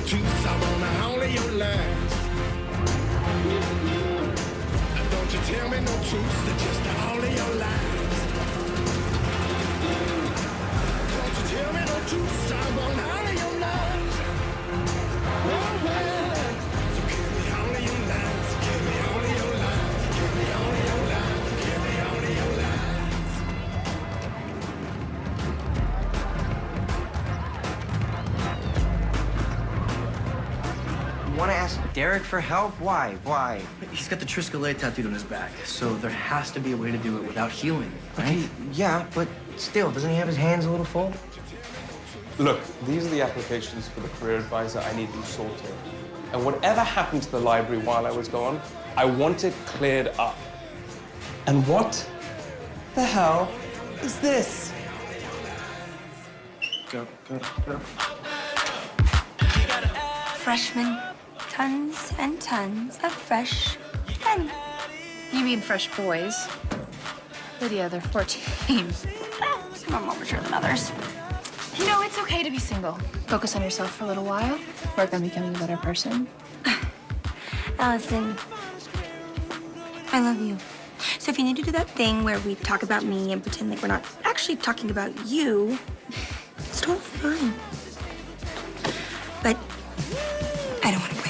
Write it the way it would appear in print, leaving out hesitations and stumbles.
truth, I wanna holler your lies. Don't you tell me no truth, just all of your lies. Don't you tell me no truth, I wanna holler your lies. Oh, well. So give me all of your lies, give me all of your lies, give me all of your lies, give me all of your lies. You want to ask Derek for help? Why? Why? He's got the Triscolate tattooed on his back, so there has to be a way to do it without healing, right? Yeah, but still, doesn't he have his hands a little full? Look, these are the applications for the career advisor I need them sorted. And whatever happened to the library while I was gone, I want it cleared up. And what the hell is this? Go. Freshmen, tons and tons of fresh men. You mean fresh boys? Lydia, they're 14. Some are more mature than others. You know, it's okay to be single. Focus on yourself for a little while. Work on becoming a better person. Allison, I love you. So if you need to do that thing where we talk about me and pretend like we're not actually talking about you, it's totally fine. But I don't want to